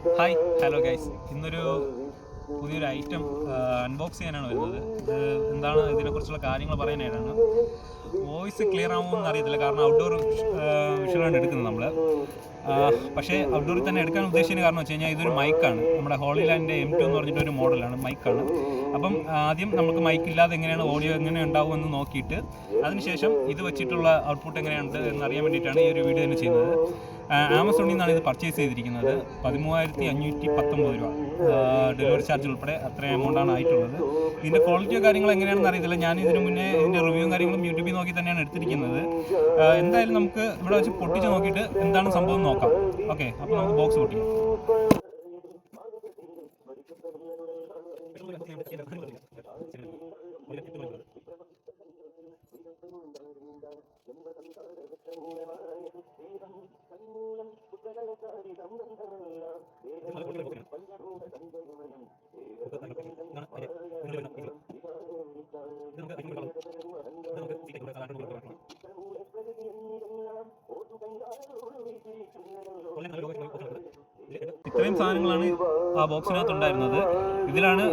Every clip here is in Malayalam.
ഹായ് ഹലോ ഗൈസ്, ഇന്നൊരു പുതിയൊരു ഐറ്റം അൺബോക്സ് ചെയ്യാനാണ് വരുന്നത്. ഇത് എന്താണ്, ഇതിനെക്കുറിച്ചുള്ള കാര്യങ്ങൾ പറയാനായിട്ടാണ്. വോയിസ് ക്ലിയർ ആവുമെന്ന് അറിയത്തില്ല, കാരണം ഔട്ട്ഡോർ വിഷ്വലാണ് എടുക്കുന്നത് നമ്മൾ. പക്ഷേ ഔട്ട്ഡോറിൽ തന്നെ എടുക്കാൻ ഉദ്ദേശിക്കുന്ന കാരണം വെച്ച് കഴിഞ്ഞാൽ ഇതൊരു മൈക്കാണ്. നമ്മുടെ ഹോളിലാൻഡിൻ്റെ M2 എന്ന് പറഞ്ഞിട്ടൊരു മോഡലാണ്, മൈക്കാണ്. അപ്പം ആദ്യം നമുക്ക് മൈക്കില്ലാതെ എങ്ങനെയാണ് ഓഡിയോ എങ്ങനെ ഉണ്ടാവും എന്ന് നോക്കിയിട്ട് അതിനുശേഷം ഇത് വെച്ചിട്ടുള്ള ഔട്ട്പുട്ട് എങ്ങനെയുണ്ട് എന്നറിയാൻ വേണ്ടിയിട്ടാണ് ഈ ഒരു വീഡിയോ തന്നെ ചെയ്യുന്നത്. ആമസോണിൽ നിന്നാണ് ഇത് പർച്ചേസ് ചെയ്തിരിക്കുന്നത്. 13,519 രൂപ ഡെലിവറി ചാർജ് ഉൾപ്പെടെ അത്രയും എമൗണ്ടാണ് ആയിട്ടുള്ളത്. ഇതിൻ്റെ ക്വാളിറ്റിയോ കാര്യങ്ങളോ എങ്ങനെയാണെന്ന് അറിയത്തില്ല. ഞാൻ ഇതിന് മുന്നേ ഇതിൻ്റെ റിവ്യൂവും കാര്യങ്ങളും യൂട്യൂബിൽ നോക്കി തന്നെയാണ് എടുത്തിരിക്കുന്നത്. എന്തായാലും നമുക്ക് ഇവിടെ വെച്ച് പൊട്ടിച്ച് നോക്കിയിട്ട് എന്താണ് സംഭവം നോക്കാം. ഓക്കെ, അപ്പോൾ നമുക്ക് ബോക്സ് പൊട്ടിക്കാം. ഇത്രയും സാധനങ്ങളാണ് ആ ബോക്സിനകത്ത് ഉണ്ടായിരുന്നത്. ഇതിലാണ്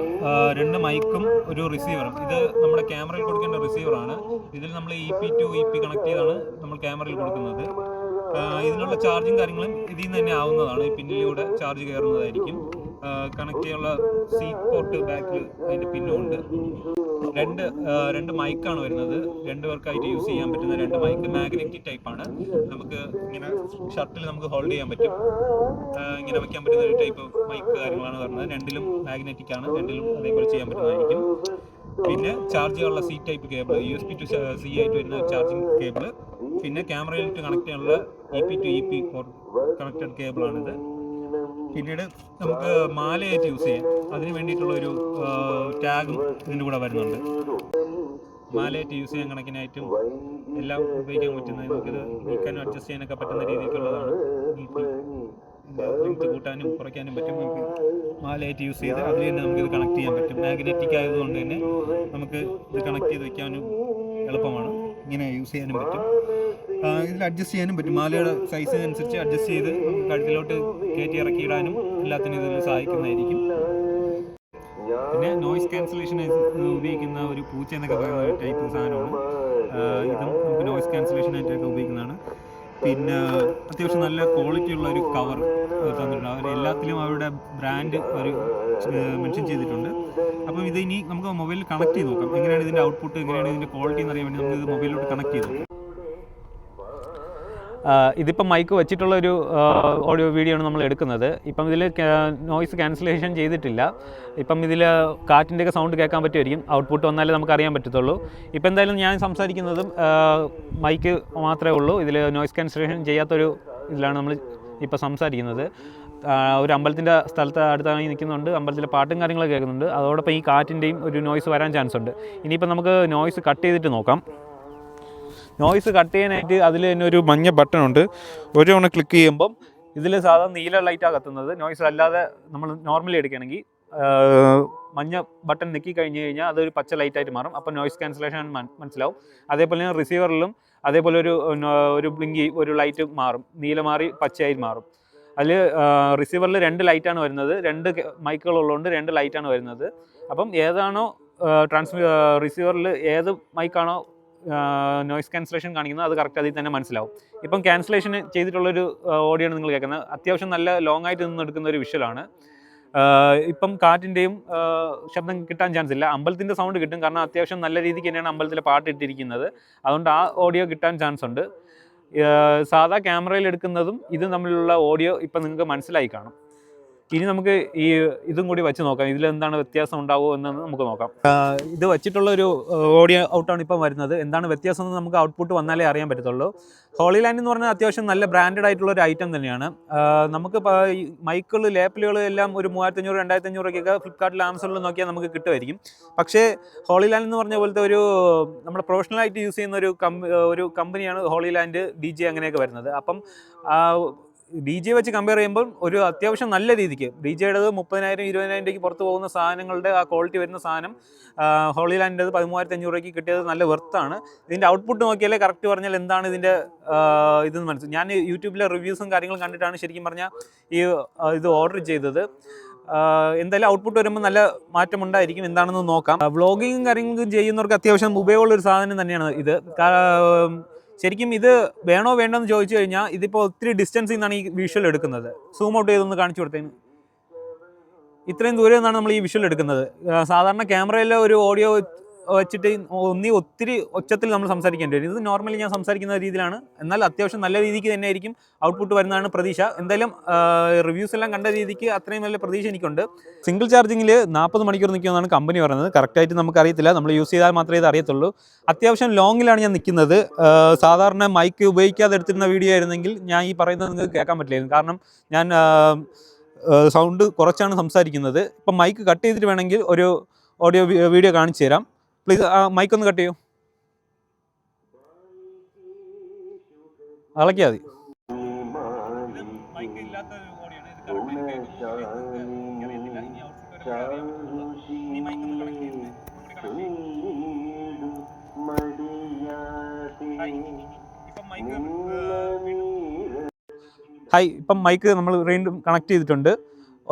2 മൈക്കും ഒരു റിസീവറും. ഇത് നമ്മുടെ ക്യാമറയിൽ കൊടുക്കേണ്ട റിസീവറാണ്. ഇതിൽ നമ്മൾ EP2 EP കണക്ട് ചെയ്താണ് നമ്മൾ ക്യാമറയിൽ കൊടുക്കുന്നത്. ഇതിനുള്ള ചാർജും കാര്യങ്ങളും ഇതിൽ നിന്ന് തന്നെ ആവുന്നതാണ്. ഈ പിന്നിലൂടെ ചാർജ് കയറുന്നതായിരിക്കും. കണക്ട് ചെയ്യാനുള്ള സീറ്റ് പോർട്ട് ബാക്കിൽ അതിൻ്റെ പിന്നും ഉണ്ട്. രണ്ട് മൈക്കാണ് വരുന്നത്. 2 പേർക്കായിട്ട് യൂസ് ചെയ്യാൻ പറ്റുന്ന 2 മൈക്ക്. മാഗ്നറ്റിക് ടൈപ്പാണ്. നമുക്ക് ഇങ്ങനെ ഷർട്ടിൽ നമുക്ക് ഹോൾഡ് ചെയ്യാൻ പറ്റും. ഇങ്ങനെ വയ്ക്കാൻ പറ്റുന്ന ഒരു ടൈപ്പ് മൈക്ക് കാര്യങ്ങളാണ് പറഞ്ഞത്. 2ലും മാഗ്നറ്റിക് ആണ്. 2ലും അതേപോലെ ചെയ്യാൻ പറ്റുന്നതായിരിക്കും. പിന്നെ ചാർജ് ചെയ്യാനുള്ള C type cable, USB to C ആയിട്ട് വരുന്ന ചാർജിങ് കേബിൾ. പിന്നെ ക്യാമറയിലിട്ട് കണക്ട് ചെയ്യാനുള്ള EP2 EP കണക്റ്റഡ് കേബിളാണിത്. പിന്നീട് നമുക്ക് മാലയായിട്ട് യൂസ് ചെയ്യാം. അതിന് വേണ്ടിയിട്ടുള്ള ഒരു ടാഗും ഇതിൻ്റെ കൂടെ വരുന്നുണ്ട്. മാലയായിട്ട് യൂസ് ചെയ്യാൻ കണക്കിനായിട്ടും എല്ലാം ഉപയോഗിക്കാൻ പറ്റുന്നത്. നമുക്കിത് നീക്കാനും അഡ്ജസ്റ്റ് ചെയ്യാനൊക്കെ പറ്റുന്ന രീതിക്കുള്ളതാണ്. ലെങ്ത് കൂട്ടാനും കുറയ്ക്കാനും പറ്റും. നമുക്ക് മാലയായിട്ട് യൂസ് ചെയ്ത് അതിൽ തന്നെ നമുക്കിത് കണക്ട് ചെയ്യാൻ പറ്റും. മാഗ്നറ്റിക് ആയതുകൊണ്ട് തന്നെ നമുക്ക് ഇത് കണക്ട് ചെയ്ത് വയ്ക്കാനും എളുപ്പമാണ്. ഇങ്ങനെ യൂസ് ചെയ്യാനും പറ്റും. ഇതിൽ അഡ്ജസ്റ്റ് ചെയ്യാനും പറ്റും. മാലയുടെ സൈസിനനുസരിച്ച് അഡ്ജസ്റ്റ് ചെയ്ത് കഴുത്തിലോട്ട് കയറ്റി ഇറക്കിയിടാനും എല്ലാത്തിനും ഇതിൽ സഹായിക്കുന്നതായിരിക്കും. പിന്നെ നോയിസ് ക്യാൻസലേഷൻ ഉപയോഗിക്കുന്ന ഒരു പൂച്ച എന്നൊക്കെ പറയുന്ന ഒരു ടൈപ്പ് സാധനമാണ്. ഇതും നമുക്ക് നോയിസ് ക്യാൻസലേഷനായിട്ടൊക്കെ ഉപയോഗിക്കുന്നതാണ്. പിന്നെ അത്യാവശ്യം നല്ല ക്വാളിറ്റി ഉള്ള ഒരു കവർ തന്നിട്ടുണ്ട്. അവർ എല്ലാത്തിലും അവരുടെ ബ്രാൻഡ് ഒരു മെൻഷൻ ചെയ്തിട്ടുണ്ട്. അപ്പം ഇത് ഇനി നമുക്ക് മൊബൈലിൽ കണക്ട് ചെയ്ത് നോക്കാം. എങ്ങനെയാണ് ഇതിൻ്റെ ഔട്ട്പുട്ട്, എങ്ങനെയാണ് ഇതിൻ്റെ ക്വാളിറ്റി എന്നറിയാൻ വേണ്ടി നമുക്ക് ഇത് മൊബൈലിലോട്ട് കണക്ട് ചെയ്ത് നോക്കാം. ഇതിപ്പം മൈക്ക് വെച്ചിട്ടുള്ള ഒരു ഓഡിയോ വീഡിയോ ആണ് നമ്മൾ എടുക്കുന്നത്. ഇപ്പം ഇതിൽ നോയിസ് ക്യാൻസലേഷൻ ചെയ്തിട്ടില്ല. ഇപ്പം ഇതിൽ കാറ്റിൻ്റെയൊക്കെ സൗണ്ട് കേൾക്കാൻ പറ്റുമായിരിക്കും. ഔട്ട്പുട്ട് വന്നാലേ നമുക്ക് അറിയാൻ പറ്റത്തുള്ളൂ. ഇപ്പം എന്തായാലും ഞാൻ സംസാരിക്കുന്നതും മൈക്ക് മാത്രമേ ഉള്ളൂ. ഇതിൽ നോയിസ് ക്യാൻസലേഷൻ ചെയ്യാത്തൊരു ഇതിലാണ് നമ്മൾ ഇപ്പോൾ സംസാരിക്കുന്നത്. ഒരു അമ്പലത്തിൻ്റെ സ്ഥലത്ത് അടുത്തായി നിൽക്കുന്നുണ്ട്. അമ്പലത്തിലെ പാട്ടും കാര്യങ്ങളൊക്കെ കേൾക്കുന്നുണ്ട്. അതോടൊപ്പം ഈ കാറ്റിൻ്റെയും ഒരു നോയിസ് വരാൻ ചാൻസ് ഉണ്ട്. ഇനിയിപ്പോൾ നമുക്ക് നോയിസ് കട്ട് ചെയ്തിട്ട് നോക്കാം. നോയിസ് കട്ട് ചെയ്യാനായിട്ട് അതിൽ തന്നെ ഒരു മഞ്ഞ ബട്ടൺ ഉണ്ട്. ഒരു തവണ ക്ലിക്ക് ചെയ്യുമ്പം ഇതിൽ സാധാരണ നീല ലൈറ്റാണ് കത്തുന്നത്. നോയിസ് അല്ലാതെ നമ്മൾ നോർമലി എടുക്കുകയാണെങ്കിൽ മഞ്ഞ ബട്ടൺ ഞെക്കി കഴിഞ്ഞ് കഴിഞ്ഞാൽ അതൊരു പച്ച ലൈറ്റായിട്ട് മാറും. അപ്പോൾ നോയിസ് ക്യാൻസലേഷൻ മനസ്സിലാവും. അതേപോലെ തന്നെ റിസീവറിലും അതേപോലെ ഒരു ബ്ലിങ്കി ഒരു ലൈറ്റ് മാറും. നീല മാറി പച്ചയായി മാറും. അതിൽ റിസീവറിൽ 2 ലൈറ്റാണ് വരുന്നത്. 2 മൈക്കുകളുള്ളതുകൊണ്ട് 2 ലൈറ്റാണ് വരുന്നത്. അപ്പം ഏതാണോ റിസീവറിൽ ഏത് മൈക്കാണോ നോയിസ് ക്യാൻസലേഷൻ കാണിക്കുന്നത് അത് കറക്റ്റ് അതിൽ തന്നെ മനസ്സിലാവും. ഇപ്പം ക്യാൻസലേഷൻ ചെയ്തിട്ടുള്ളൊരു ഓഡിയോ ആണ് നിങ്ങൾ കേൾക്കുന്നത്. അത്യാവശ്യം നല്ല ലോങ് ആയിട്ട് നിന്ന് എടുക്കുന്ന ഒരു വിഷ്വലാണ്. ഇപ്പം കാറ്റിൻ്റെയും ശബ്ദം കിട്ടാൻ ചാൻസ് ഇല്ല. അമ്പലത്തിൻ്റെ സൗണ്ട് കിട്ടും, കാരണം അത്യാവശ്യം നല്ല രീതിക്ക് തന്നെയാണ് അമ്പലത്തിലെ പാട്ട് ഇട്ടിരിക്കുന്നത്. അതുകൊണ്ട് ആ ഓഡിയോ കിട്ടാൻ ചാൻസ് ഉണ്ട്. സാധാ ക്യാമറയിൽ എടുക്കുന്നതും ഇതും തമ്മിലുള്ള ഓഡിയോ ഇപ്പം നിങ്ങൾക്ക് മനസ്സിലായി കാണും. ഇനി നമുക്ക് ഇതും കൂടി വെച്ച് നോക്കാം. ഇതിലെന്താണ് വ്യത്യാസം ഉണ്ടാവുമോ എന്ന് നമുക്ക് നോക്കാം. ഇത് വെച്ചിട്ടുള്ളൊരു ഓഡിയോ ഔട്ടാണ് ഇപ്പം വരുന്നത്. എന്താണ് വ്യത്യാസം എന്ന് നമുക്ക് ഔട്ട്പുട്ട് വന്നാലേ അറിയാൻ പറ്റത്തുള്ളൂ. ഹോളിലാൻഡ് എന്ന് പറഞ്ഞാൽ അത്യാവശ്യം നല്ല ബ്രാൻഡഡ് ആയിട്ടുള്ള ഒരു ഐറ്റം തന്നെയാണ്. നമുക്ക് ഈ മൈക്കുകൾ ലേപ്പിലുകൾ എല്ലാം ഒരു 3500 2500 ഫ്ലിപ്കാർട്ടിൽ ആമസോണിൽ നോക്കിയാൽ നമുക്ക് കിട്ടുമായിരിക്കും. പക്ഷേ ഹോളിലാൻഡ് എന്ന് പറഞ്ഞ പോലത്തെ ഒരു നമ്മുടെ പ്രൊഫഷണലായിട്ട് യൂസ് ചെയ്യുന്ന ഒരു കമ്പനിയാണ് ഹോളിലാൻഡ് DJ അങ്ങനെയൊക്കെ വരുന്നത്. അപ്പം DJ വെച്ച് കമ്പയർ ചെയ്യുമ്പോൾ ഒരു അത്യാവശ്യം നല്ല രീതിക്ക് DJയുടേത് 30,000 20,000 രൂപയ്ക്ക് പുറത്ത് പോകുന്ന സാധനങ്ങളുടെ ആ ക്വാളിറ്റി വരുന്ന സാധനം ഹോളി ലാൻഡിൻ്റെത് 13,500 രൂപയ്ക്ക് കിട്ടിയത് നല്ല വെർത്താണ്. ഇതിൻ്റെ ഔട്ട്പുട്ട് നോക്കിയാലേ കറക്റ്റ് പറഞ്ഞാൽ എന്താണ് ഇതിൻ്റെ ഇതെന്ന് മനസ്സിലാവും. ഞാൻ യൂട്യൂബിലെ റിവ്യൂസും കാര്യങ്ങളും കണ്ടിട്ടാണ് ശരിക്കും പറഞ്ഞാൽ ഇത് ഓർഡർ ചെയ്തത്. എന്തായാലും ഔട്ട്പുട്ട് വരുമ്പോൾ നല്ല മാറ്റം ഉണ്ടായിരിക്കും. എന്താണെന്ന് നോക്കാം. വ്ളോഗിങ്ങും കാര്യങ്ങളും ചെയ്യുന്നവർക്ക് അത്യാവശ്യം ഉപയോഗമുള്ളൊരു സാധനം തന്നെയാണ് ഇത്. ശരിക്കും ഇത് വേണോ വേണ്ടോ എന്ന് ചോദിച്ചു കഴിഞ്ഞാൽ ഇതിപ്പോൾ ഒത്തിരി ഡിസ്റ്റൻസിൽ നിന്നാണ് ഈ വിഷ്വൽ എടുക്കുന്നത്. സൂം ഔട്ട് ചെയ്തൊന്ന് കാണിച്ചു കൊടുത്തേന്. ഇത്രയും ദൂരെ നിന്നാണ് നമ്മൾ ഈ വിഷ്വൽ എടുക്കുന്നത്. സാധാരണ ക്യാമറയിലെ ഒരു ഓഡിയോ വെച്ചിട്ട് ഒത്തിരി ഒച്ചത്തിൽ നമ്മൾ സംസാരിക്കേണ്ടി വരും. ഇത് നോർമലി ഞാൻ സംസാരിക്കുന്ന രീതിയിലാണ്. എന്നാൽ അത്യാവശ്യം നല്ല രീതിക്ക് തന്നെ ആയിരിക്കും ഔട്ട്പുട്ട് വരുന്നതാണ് പ്രതീക്ഷ. എന്തായാലും റിവ്യൂസ് എല്ലാം കണ്ട രീതിക്ക് അത്രയും നല്ല പ്രതീക്ഷ എനിക്കുണ്ട്. സിംഗിൾ ചാർജിങ്ങിൽ 40 മണിക്കൂർ നിൽക്കുമെന്നാണ് കമ്പനി പറയുന്നത്. കറക്റ്റായിട്ട് നമുക്കറിയത്തില്ല, നമ്മൾ യൂസ് ചെയ്താൽ മാത്രമേ ഇത് അറിയത്തുള്ളൂ. അത്യാവശ്യം ലോങ്ങിലാണ് ഞാൻ നിൽക്കുന്നത്. സാധാരണ മൈക്ക് ഉപയോഗിക്കാതെ എടുത്തിരുന്ന വീഡിയോ ആയിരുന്നെങ്കിൽ ഞാൻ ഈ പറയുന്നത് നിങ്ങൾക്ക് കേൾക്കാൻ പറ്റില്ലായിരുന്നു. കാരണം ഞാൻ സൗണ്ട് കുറച്ചാണ് സംസാരിക്കുന്നത്. ഇപ്പം മൈക്ക് കട്ട് ചെയ്തിട്ട് വേണമെങ്കിൽ ഒരു ഓഡിയോ വീഡിയോ കാണിച്ചു തരാം. പ്ലീസ് മൈക്ക് ഒന്ന് കട്ട് ചെയ്യൂ. അളക്കിയാൽ മതി. ഹായ്, ഇപ്പം മൈക്ക് നമ്മൾ വീണ്ടും കണക്ട് ചെയ്തിട്ടുണ്ട്.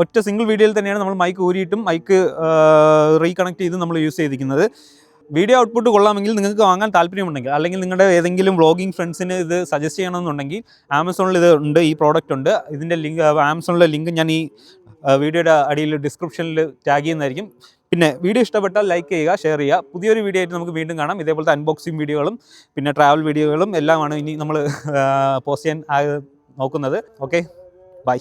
ഒറ്റ സിംഗിൾ വീഡിയോയിൽ തന്നെയാണ് നമ്മൾ മൈക്ക് ഊരിയിട്ടും മൈക്ക് റീകണക്ട് ചെയ്ത് നമ്മൾ യൂസ് ചെയ്തിരിക്കുന്നത്. വീഡിയോ ഔട്ട്പുട്ട് കൊള്ളാമെങ്കിൽ നിങ്ങൾക്ക് വാങ്ങാൻ താല്പര്യമുണ്ടെങ്കിൽ, അല്ലെങ്കിൽ നിങ്ങളുടെ ഏതെങ്കിലും വ്ളോഗിങ് ഫ്രണ്ട്സിന് ഇത് സജസ്റ്റ് ചെയ്യണമെന്നുണ്ടെങ്കിൽ ആമസോണിൽ ഇത് ഉണ്ട്, ഈ പ്രോഡക്റ്റ് ഉണ്ട്. ഇതിൻ്റെ ലിങ്ക്, ആമസോണിലെ ലിങ്ക് ഞാൻ ഈ വീഡിയോയുടെ അടിയിൽ ഡിസ്ക്രിപ്ഷനിൽ ടാഗ് ചെയ്യുന്നതായിരിക്കും. പിന്നെ വീഡിയോ ഇഷ്ടപ്പെട്ടാൽ ലൈക്ക് ചെയ്യുക, ഷെയർ ചെയ്യുക. പുതിയൊരു വീഡിയോ ആയിട്ട് നമുക്ക് വീണ്ടും കാണാം. ഇതേപോലത്തെ അൺബോക്സിങ് വീഡിയോകളും പിന്നെ ട്രാവൽ വീഡിയോകളും എല്ലാമാണ് ഇനി നമ്മൾ പോസ്റ്റ് ചെയ്യാൻ നോക്കുന്നത്. Okay, by.